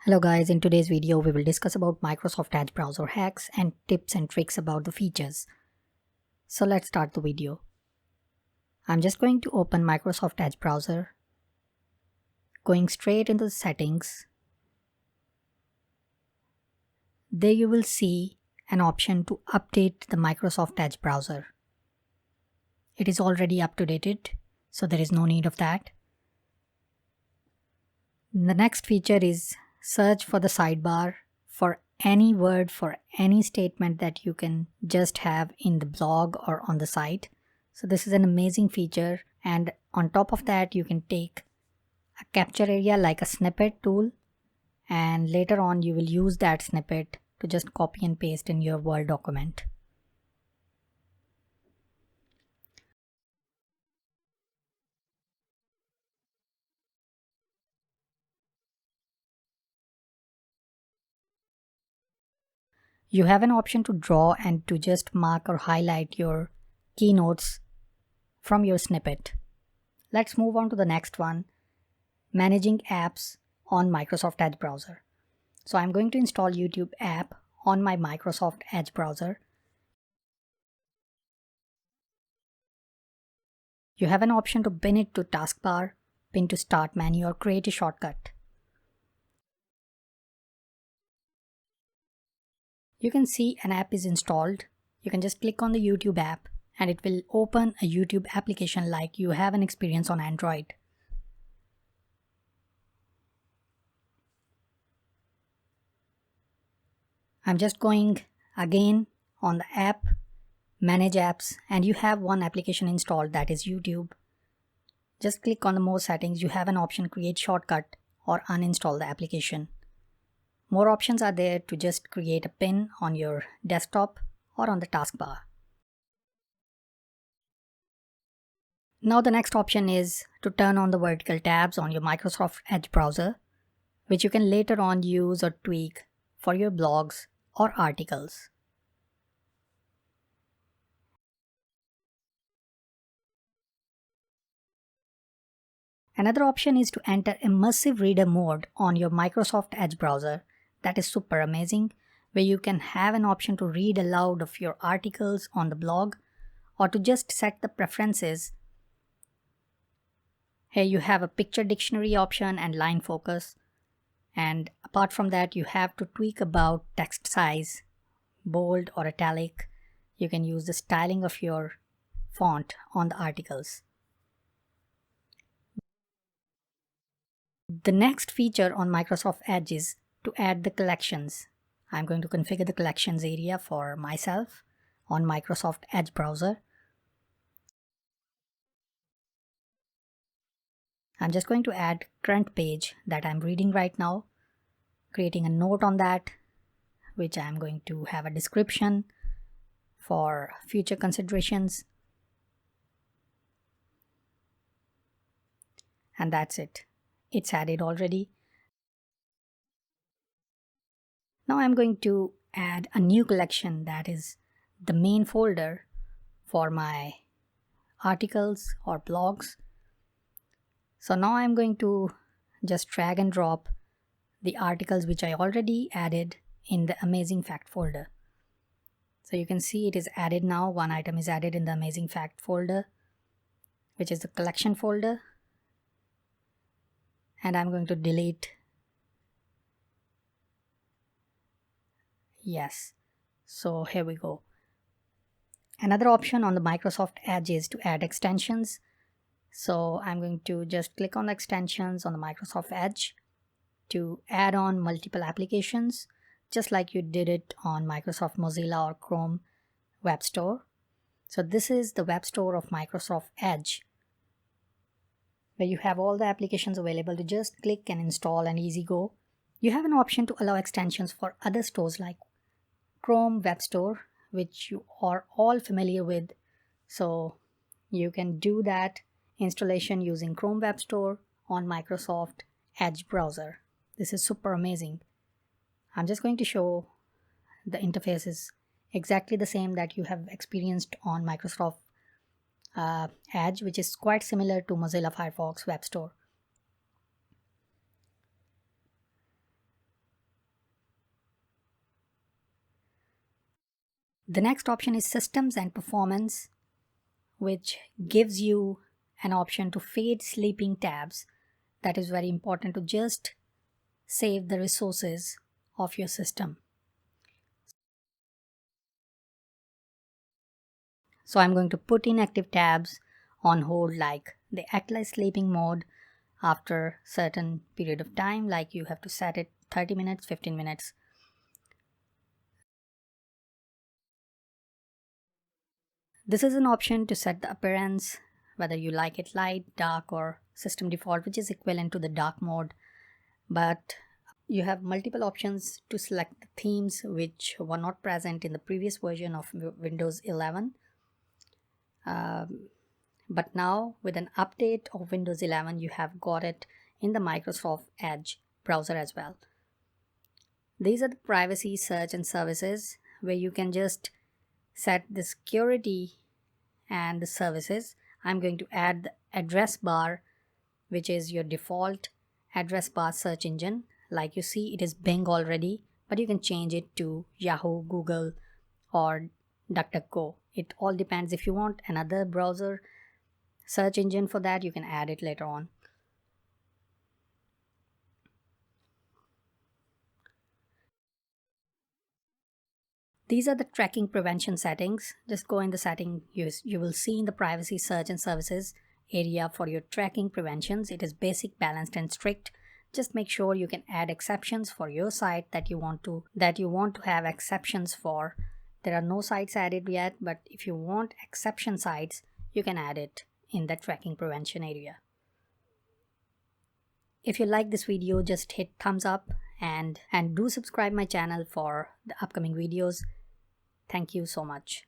Hello guys, in today's video we will discuss about Microsoft Edge browser hacks and tips and tricks about the features. So let's start the video. I'm just going to open Microsoft Edge browser, going straight into the settings. There you will see an option to update the Microsoft Edge browser. It is already up to date, so there is no need of that. The next feature is search for the sidebar for any word, for any statement that you can just have in the blog or on the site. So this is an amazing feature, and on top of that you can take a capture area like a snippet tool, and later on you will use that snippet to just copy and paste in your Word document. You have an option to draw and to just mark or highlight your keynotes from your snippet. Let's move on to the next one, managing apps on Microsoft Edge browser. So I'm going to install YouTube app on my Microsoft Edge browser. You have an option to pin it to taskbar, pin to start menu, or create a shortcut. You can see an app is installed. You can just click on the YouTube app and it will open a YouTube application like you have an experience on Android. I'm just going again on the app, manage apps, and you have one application installed, that is YouTube. Just click on the more settings. You have an option create shortcut or uninstall the application. More options are there to just create a pin on your desktop or on the taskbar. Now the next option is to turn on the vertical tabs on your Microsoft Edge browser, which you can later on use or tweak for your blogs or articles. Another option is to enter Immersive Reader mode on your Microsoft Edge browser. That is super amazing, where you can have an option to read aloud of your articles on the blog or to just set the preferences. Here you have a picture dictionary option and line focus. And apart from that, you have to tweak about text size, bold or italic. You can use the styling of your font on the articles. The next feature on Microsoft Edge is to add the collections. I'm going to configure the collections area for myself on Microsoft Edge browser. I'm just going to add current page that I'm reading right now, creating a note on that, which I'm going to have a description for future considerations. And that's it. It's added already. Now I'm going to add a new collection, that is the main folder for my articles or blogs. So now I'm going to just drag and drop the articles which I already added in the Amazing Fact folder. So you can see it is added now. One item is added in the Amazing Fact folder, which is the collection folder. And I'm going to delete. Yes. So here we go. Another option on the Microsoft Edge is to add extensions. So I'm going to just click on the extensions on the Microsoft Edge to add on multiple applications, just like you did it on Microsoft Mozilla or Chrome Web Store. So this is the web store of Microsoft Edge, where you have all the applications available to just click and install and easy go. You have an option to allow extensions for other stores like Chrome Web Store, which you are all familiar with. So you can do that installation using Chrome Web Store on Microsoft Edge browser. This is super amazing. I'm just going to show the interface is exactly the same that you have experienced on Microsoft Edge, which is quite similar to Mozilla Firefox Web Store. The next option is systems and performance, which gives you an option to fade sleeping tabs. That is very important to just save the resources of your system. So I'm going to put inactive tabs on hold, like they act like sleeping mode after certain period of time, like you have to set it 30 minutes, 15 minutes. This is an option to set the appearance, whether you like it light, dark, or system default, which is equivalent to the dark mode. But you have multiple options to select the themes which were not present in the previous version of Windows 11. But now with an update of Windows 11, you have got it in the Microsoft Edge browser as well. These are the privacy, search, and services, where you can just set the security and the services. I'm going to add the address bar, which is your default address bar search engine. Like you see, it is Bing already, but you can change it to Yahoo, Google, or DuckDuckGo. It all depends. If you want another browser search engine for that, you can add it later on. These are the tracking prevention settings. Just go in the setting, you will see in the privacy, search, and services area for your tracking preventions. It is basic, balanced, and strict. Just make sure you can add exceptions for your site that you want to have exceptions for. There are no sites added yet, but if you want exception sites, you can add it in the tracking prevention area. If you like this video, just hit thumbs up and do subscribe my channel for the upcoming videos. Thank you so much.